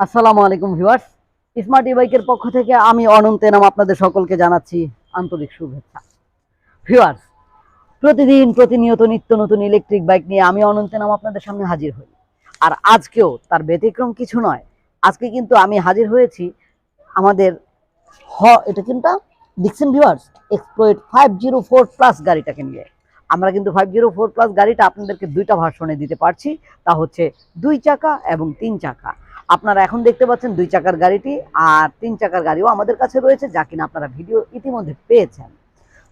আসসালামু আলাইকুম viewers. Smart ইবাইকের পক্ষ থেকে আমি এনাম আপনাদের সকলকে জানাচ্ছি আন্তরিক শুভেচ্ছা। ভিউয়ার্স, প্রতিনিয়ত নিত্য নতুন ইলেকট্রিক বাইক নিয়ে আমি এনাম আপনাদের সামনে হাজির হই। আর আজকেও তার ব্যতিক্রম কিছু নয়। আজকে কিন্তু আমি হাজির হয়েছি আমাদের এটা কিন্তু দেখছেন ভিউয়ার্স, এক্সপ্লোয়েট 504 প্লাস গাড়িটাকে নিয়ে। আমরা কিন্তু 504 প্লাস গাড়িটা আপনাদেরকে দুইটা ভার্সনে দিতে পারছি, তা হচ্ছে 2 চাকা এবং 3 চাকা। আপনারা এখন দেখতে পাচ্ছেন 2 চাকার গাড়িটি, আর 3 চাকার গাড়িও আমাদের কাছে রয়েছে, যা কিনা আপনারা ভিডিও ইতিমধ্যে পেয়েছেন।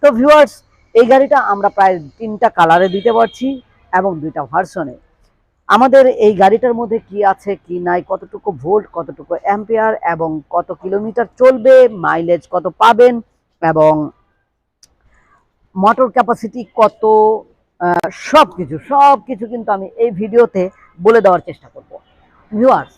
তো ভিউয়ার্স, এই গাড়িটা আমরা প্রায় 3টা কালারে দিতে পারছি এবং 2টা ভার্সনে। আমাদের এই গাড়িটার মধ্যে কি আছে কি নাই, কতটুকু ভোল্ট, কতটুকু অ্যাম্পিয়ার এবং কত কিলোমিটার চলবে, মাইলেজ কত পাবেন এবং মোটর ক্যাপাসিটি কত, সবকিছু কিন্তু আমি এই ভিডিওতে বলে দেওয়ার চেষ্টা করব। ভিউয়ার্স,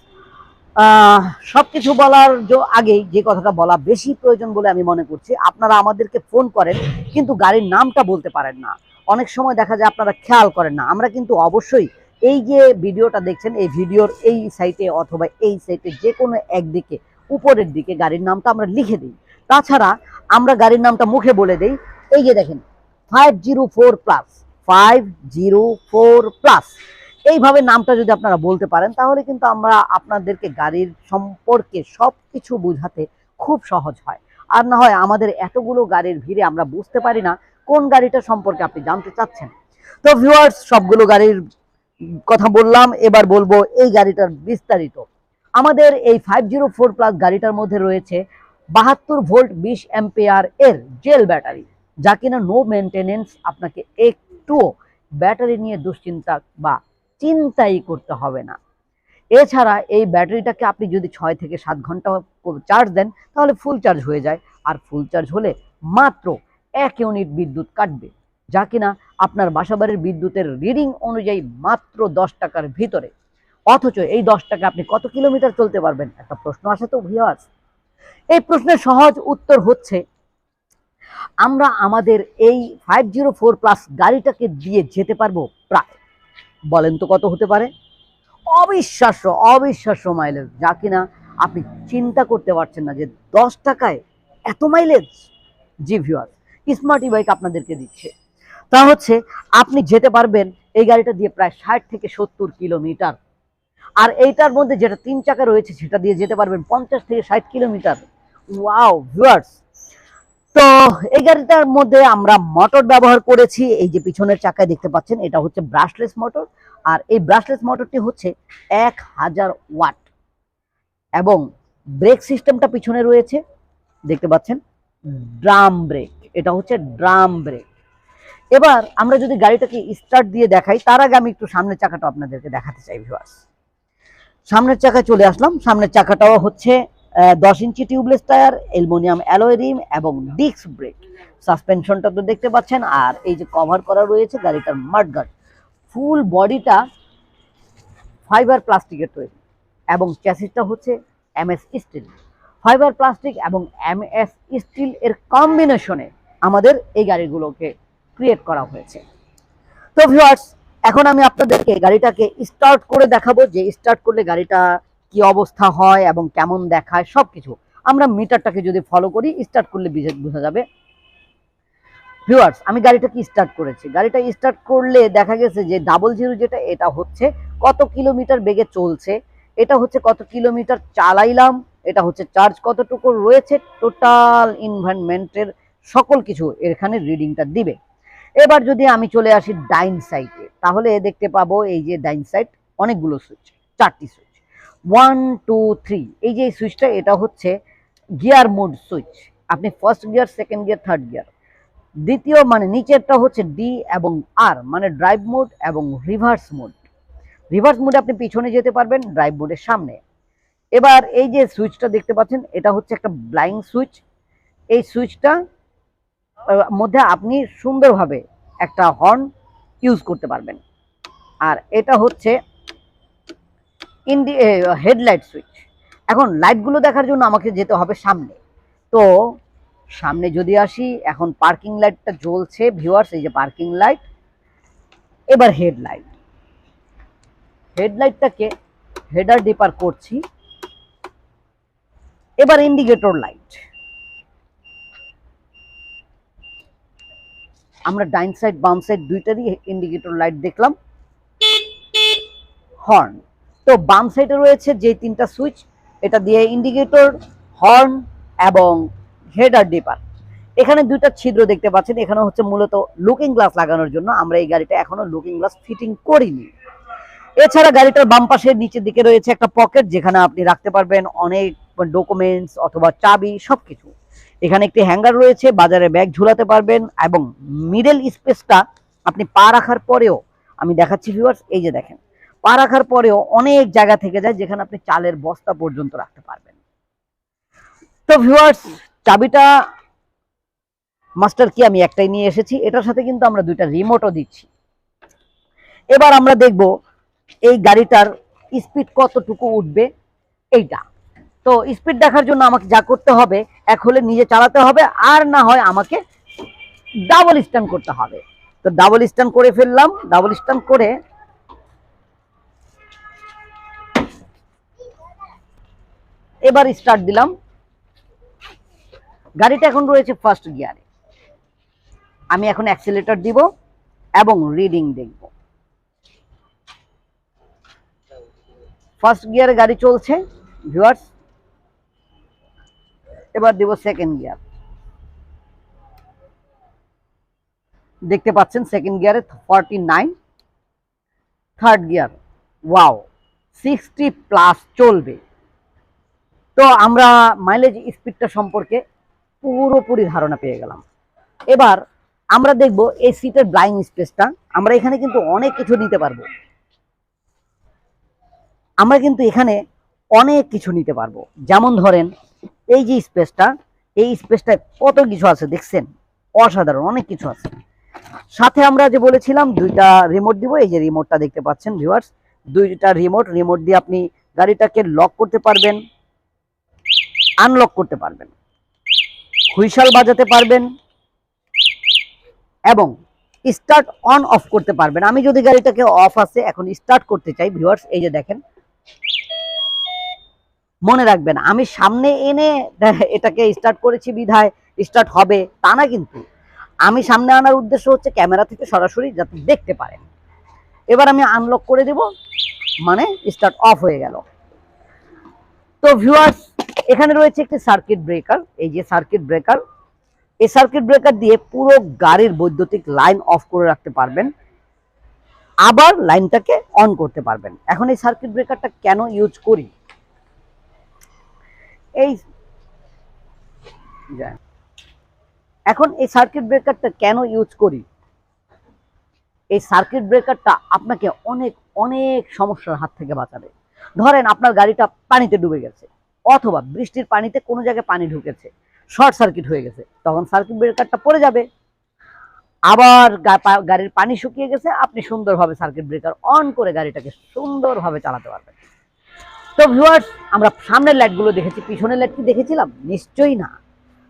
সবকিছু বলার আগেই যে কথাটা বলা বেশি প্রয়োজন বলে আমি মনে করছি, আপনারা আমাদেরকে ফোন করেন কিন্তু গাড়ির নামটা বলতে পারেন না। অনেক সময় দেখা যায় আপনারা খেয়াল করেন না। আমরা কিন্তু অবশ্যই এই যে ভিডিওটা দেখছেন, এই ভিডিওর এই সাইটে অথবা এই সাইটে যে কোনো একদিকে উপরের দিকে গাড়ির নামটা আমরা লিখে দিই। তাছাড়া আমরা গাড়ির নামটা মুখে বলে দিই। এই যে দেখেন 504 প্লাস, 504 প্লাস, এইভাবে নামটা যদি আপনারা বলতে পারেন তাহলে কিন্তু আমরা আপনাদেরকে গাড়ির সম্পর্কে সবকিছু বোঝাতে খুব সহজ হয়। আর না হয় আমাদের এতগুলো গাড়ির ভিড়ে আমরা বুঝতে পারি না কোন গাড়িটা সম্পর্কে আপনি জানতে চাচ্ছেন। তো ভিউয়ার্স, সবগুলো গাড়ির কথা বললাম, এবার বলবো এই গাড়িটার বিস্তারিত। আমাদের এই 504 প্লাস গাড়িটার মধ্যে রয়েছে 72 ভোল্ট 20 অ্যাম্পিয়ার এর জেল ব্যাটারি, যা কিনা নো মেনটেনেন্স, আপনাকে একটুও ব্যাটারি নিয়ে দুশ্চিন্তা বা চিন্তাই করতে হবে না। এছাড়া এই ব্যাটারিটাকে আপনি যদি 6 থেকে 7 ঘন্টা চার্জ দেন তাহলে ফুল চার্জ হয়ে যায়, আর ফুল চার্জ হলে মাত্র 1 ইউনিট বিদ্যুৎ কাটবে, যা কিনা আপনার বাসাবাড়ির বিদ্যুতের রিডিং অনুযায়ী মাত্র 10 টাকার ভিতরে। অথচ এই 10 টাকা আপনি কত কিলোমিটার চলতে পারবেন? একটা প্রশ্ন আসে তো ভিউয়ার্স। এই প্রশ্নের সহজ উত্তর হচ্ছে, আমরা আমাদের এই 504 প্লাস গাড়িটাকে দিয়ে যেতে পারবো প্রায়, বলেন তো কত হতে পারে? অবিশ্বাস্য মাইলেজ, যা কিনা আপনি চিন্তা করতে পারছেন না যে 10 টাকায় এত মাইলেজ। জি ভিউয়ার, স্মার্ট বাইক আপনাদেরকে দিচ্ছে। তা হচ্ছে আপনি যেতে পারবেন এই গাড়িটা দিয়ে প্রায় 60 থেকে 70 কিলোমিটার। আর এইটার মধ্যে যেটা 3 চাকা রয়েছে সেটা দিয়ে যেতে পারবেন 50 থেকে 60 কিলোমিটার। Wow viewers! তো এই গাড়িটার মধ্যে আমরা মোটর ব্যবহার করেছি। এই যে পিছনের চাকায় দেখতে পাচ্ছেন, এটা হচ্ছে ব্রাশলেস মোটর। আর এই ব্রাশলেস মোটরটি হচ্ছে 1000 ওয়াট এবং ব্রেক সিস্টেমটা পিছনে রয়েছে, দেখতে পাচ্ছেন ড্রাম ব্রেক, এটা হচ্ছে ড্রাম ব্রেক। এবার আমরা যদি গাড়িটাকে স্টার্ট দিয়ে দেখাই, তার আগে আমি একটু সামনের চাকাটা আপনাদেরকে দেখাতে চাই ভিউয়ার্স। সামনের চাকায় চলে আসলাম। সামনের চাকাটাও হচ্ছে 10 ইঞ্চি tubeless tyre, aluminium alloy rim এবং ডিস্ক ব্রেক। সাসপেনশনটা তো দেখতে পাচ্ছেন, আর এই যে কভার করা রয়েছে গাড়িটার মাডগার্ড। ফুল বডিটা ফাইবার প্লাস্টিকের তৈরি এবং চ্যাসিসটা হচ্ছে এমএস স্টিল। ফাইবার প্লাস্টিক এবং এমএস স্টিল এর কম্বিনেশনে আমাদের এই গাড়িগুলোকে ক্রিয়েট করা হয়েছে। তো ভিউয়ার্স, এখন আমি আপনাদেরকে গাড়িটাকে স্টার্ট করে দেখাবো, যে স্টার্ট করলে গাড়িটা কি অবস্থা হয় এবং কেমন দেখায় সবকিছু। আমরা মিটারটাকে যদি ফলো করি, স্টার্ট করলে বোঝা যাবে। ভিউয়ার্স, আমি গাড়িটাকে স্টার্ট করেছি। গাড়িটা স্টার্ট করলে দেখা গেছে যে 00 যেটা, এটা হচ্ছে কত কিলোমিটার বেগে চলছে, এটা হচ্ছে কত কিলোমিটার চালাইলাম, এটা হচ্ছে চার্জ কতটুকু রয়েছে, টোটাল এনভায়রনমেন্টের সকল কিছু এখানে রিডিংটা দিবে। এবার যদি আমি চলে আসি ডাইন সাইডে, তাহলে দেখতে পাবো এই যে ডাইন সাইড অনেকগুলো সুইচ, 4টি সুইচ, 1 2 3। এই যে সুইচটা, এটা হচ্ছে গিয়ার মোড সুইচ। আপনি first gear, second gear, third gear. দ্বিতীয় মানে নিচেরটা হচ্ছে ডি এবং আর, মানে ড্রাইভ মোড এবং রিভার্স মোড। রিভার্স মোডে আপনি পিছনে যেতে পারবেন, ড্রাইভ মোডের সামনে। এবার এই যে সুইচটা দেখতে পাচ্ছেন, এটা হচ্ছে একটা ব্লাইন্ড সুইচ। এই সুইচটা মধ্যে আপনি সুন্দরভাবে একটা হর্ন ইউজ করতে পারবেন। আর এটা হচ্ছে হেডলাইট সুইচ। এখন লাইটগুলো দেখার জন্য আমাকে যেতে হবে সামনে। তো সামনে যদি আসি, এখন পার্কিং লাইটটা জ্বলছে ভিউয়ার্স, এই যে পার্কিং লাইট। এবার হেডলাইটটাকে হেডার ডিপার করছি। এবার ইন্ডিকেটর লাইট, আমরা ডাইন সাইড বাম সাইড দুইটারই ইন্ডিকেটর লাইট দেখলাম। হর্ন, তো বাম সাইডে রয়েছে যে তিনটা সুইচ, এটা দিয়ে ইন্ডিকেটর, হর্ন এবং হেডার ডিপার। এখানে দুইটা ছিদ্র দেখতে পাচ্ছেন, এখানে হচ্ছে মূলত লুকিং গ্লাস লাগানোর জন্য। আমরা এই গাড়িটা এখনো লুকিং গ্লাস ফিটিং করিনি। এছাড়া গাড়িটার বাম পাশে নিচের দিকে রয়েছে একটা পকেট, যেখানে আপনি রাখতে পারবেন অনেক ডকুমেন্টস অথবা চাবি সবকিছু। এখানে একটি হ্যাঙ্গার রয়েছে, বাজারে ব্যাগ ঝুলাতে পারবেন। এবং মিডল স্পেসটা আপনি পা রাখার পরেও, আমি দেখাচ্ছি ভিউয়ার্স, এই যে দেখেন, পা রাখার পরেও অনেক জায়গা থেকে যায়, যেখানে আপনি চালের বস্তা পর্যন্ত রাখতে পারবেন। তো ভিউয়ার্স, চাবিটা মাস্টার কি আমি একটাই নিয়ে এসেছি, এটার সাথে কিন্তু আমরা দুইটা রিমোটও দিচ্ছি। এবার আমরা দেখব এই গাড়িটার স্পিড কতটুকু উঠবে এইটা। তো স্পিড দেখার জন্য আমাকে যা করতে হবে, এক হলে নিজে চালাতে হবে, আর না হয় আমাকে ডাবল স্ট্যান্ড করতে হবে। তো ডাবল স্ট্যান্ড করে ফেললাম। ডাবল স্ট্যান্ড করে এবার স্টার্ট দিলাম। গাড়িটা এখন রয়েছে ফার্স্ট গিয়ারে। আমি এখন অ্যাক্সিলারেটর দিব এবং রিডিং দেখব। ফার্স্ট গিয়ারে গাড়ি চলছে ভিউয়ার্স। এবার দিব সেকেন্ড গিয়ার। দেখতে পাচ্ছেন সেকেন্ড গিয়ারে 49। থার্ড গিয়ার, ওয়াও, 60+ চলবে। তো আমরা মাইলেজ স্পিডটা সম্পর্কে পুরোপুরি ধারণা পেয়ে গেলাম। এবার আমরা দেখব এই সিটের ব্লাইন্ড স্পেসটা। আমরা এখানে কিন্তু অনেক কিছু নিতে পারবো। আমরা কিন্তু এখানে অনেক কিছু নিতে পারবো। যেমন ধরেন এই যে স্পেসটা, এই স্পেসটায় কত কিছু আছে দেখছেন, অসাধারণ অনেক কিছু আছে। সাথে আমরা যে বলেছিলাম দুইটা রিমোট দিব, এই যে রিমোটটা দেখতে পাচ্ছেন ভিউয়ার্স, দুইটা রিমোট দিয়ে আপনি গাড়িটাকে লক করতে পারবেন, আনলক করতে পারবেন, হুইসেল বাজাতে পারবেন এবং স্টার্ট অন অফ করতে পারবেন। আমি যদি গাড়িটাকে অফ আছে এখন স্টার্ট করতে চাই ভিউয়ার্স, এই যে দেখেন, মনে রাখবেন আমি সামনে এনে এটাকে স্টার্ট করেছি বিধায় স্টার্ট হবে তা না, কিন্তু আমি সামনে আনার উদ্দেশ্য হচ্ছে ক্যামেরা থেকে সরাসরি যাতে দেখতে পারেন। এবার আমি আনলক করে দেব, মানে স্টার্ট অফ হয়ে গেল। তো ভিউয়ার্স, এখানে রয়েছে একটি সার্কিট ব্রেকার। এই যে সার্কিট ব্রেকার, এই সার্কিট ব্রেকার দিয়ে পুরো গাড়ির বৈদ্যুতিক লাইন অফ করে রাখতে পারবেন, আবার লাইনটাকে অন করতে পারবেন। এখন এই সার্কিট ব্রেকারটা কেন ইউজ করি, এখন এই সার্কিট ব্রেকারটা কেন ইউজ করি, এই সার্কিট ব্রেকারটা আপনাকে অনেক অনেক সমস্যার হাত থেকে বাঁচাবে। ধরেন আপনার গাড়িটা পানিতে ডুবে গেছে, অথবা বৃষ্টির পানিতে কোনো জায়গায় পানি ঢুকেছে, শর্ট সার্কিট হয়ে গেছে, তখন সার্কিট ব্রেকারটা পড়ে যাবে। আবার গাড়ির পানি শুকিয়ে গেছে, আপনি সুন্দরভাবে সার্কিট ব্রেকার অন করে গাড়িটাকে সুন্দরভাবে চালাতে পারবেন। তো ভিউয়ার্স, আমরা সামনের লাইটগুলো দেখেছি, পিছনের লাইট কি দেখেছিলাম? নিশ্চয়ই না।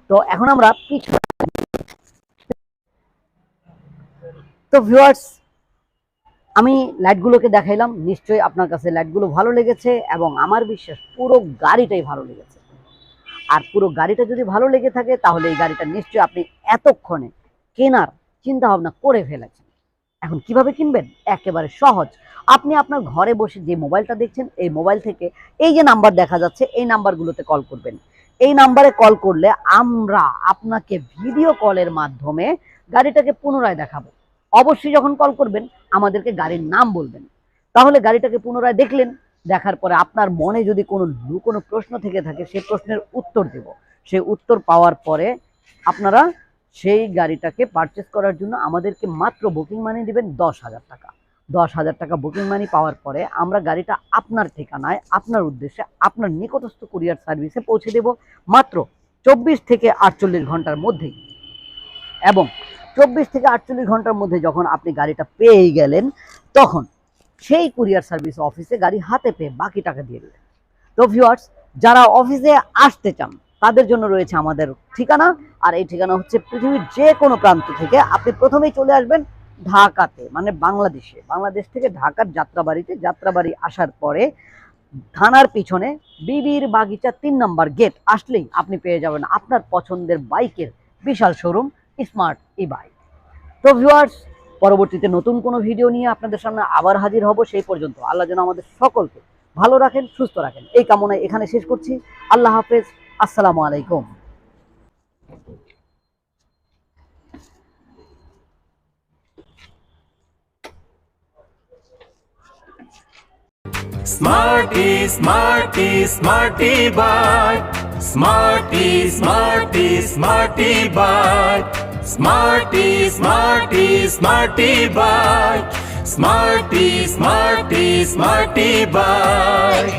তো এখন আমরা তো ভিউয়ার্স, আমি লাইটগুলোকে দেখাইলাম, নিশ্চয়ই আপনার কাছে লাইটগুলো ভালো লেগেছে এবং আমার বিশ্বাস পুরো গাড়িটাই ভালো লেগেছে। আর পুরো গাড়িটা যদি ভালো লেগে থাকে তাহলে এই গাড়িটা নিশ্চয়ই আপনি এতক্ষণে কেনার চিন্তা ভাবনা করে ফেলেছেন। এখন কিভাবে কিনবেন? একেবারে সহজ। আপনি আপনার ঘরে বসে যে মোবাইলটা দেখছেন, এই মোবাইল থেকে এই যে নাম্বার দেখা যাচ্ছে, এই নাম্বারগুলোতে কল করবেন। এই নাম্বারে কল করলে আমরা আপনাকে ভিডিও কলের মাধ্যমে গাড়িটাকে পুনরায় দেখাবো। অবশ্যই যখন কল করবেন আমাদেরকে গাড়ির নাম বলবেন, তাহলে গাড়িটাকে পুনরায় দেখলেন। দেখার পরে আপনার মনে যদি কোনো প্রশ্ন থেকে থাকে, সেই প্রশ্নের উত্তর দেব। সেই উত্তর পাওয়ার পরে আপনারা সেই গাড়িটাকে পারচেস করার জন্য আমাদেরকে মাত্র বুকিং মানি দিবেন 10,000 টাকা। 10,000 টাকা বুকিং মানি পাওয়ার পরে আমরা গাড়িটা আপনার ঠিকানায়, আপনার উদ্দেশ্যে, আপনার নিকটস্থ কুরিয়ার সার্ভিসে পৌঁছে দেব মাত্র 24 থেকে 48 ঘন্টার মধ্যেই। এবং 24 থেকে 48 ঘন্টার মধ্যে যখন আপনি গাড়িটা পেয়ে গেলেন, তখন সেই কুরিয়ার সার্ভিস অফিসে গাড়ি হাতে পেয়ে বাকি টাকা দিয়ে দেবেন। তো ভিউয়ার্স, যারা অফিসে আসতে চান তাদের জন্য রয়েছে আমাদের ঠিকানা। আর এই ঠিকানা হচ্ছে পৃথিবীর যে কোনো প্রান্ত থেকে। আপনি প্রথমেই চলে আসবেন ঢাকাতে, মানে বাংলাদেশ থেকে ঢাকার যাত্রাবাড়িতে। যাত্রাবাড়ি আসার পরে থানার পিছনে বিবির বাগিচা 3 নম্বর গেট আসলেই আপনি পেয়ে যাবেন আপনার পছন্দের বাইকের বিশাল শোরুম স্মার্ট ই বাইক। তো ভিউয়ার্স, পরবর্তীতে নতুন কোনো ভিডিও নিয়ে আপনাদের সামনে আবার হাজির হব। সেই পর্যন্ত আল্লাহ যেন আমাদের সকলকে ভালো রাখেন, সুস্থ রাখেন, এই কামনায় এখানে শেষ করছি। আল্লাহ হাফেজ, আসসালামু আলাইকুম। Smarty, smarty, smarty bike. Smarty, smarty, smarty bike. Smarty, smarty, smarty bike. Smarty, smarty, smarty bike.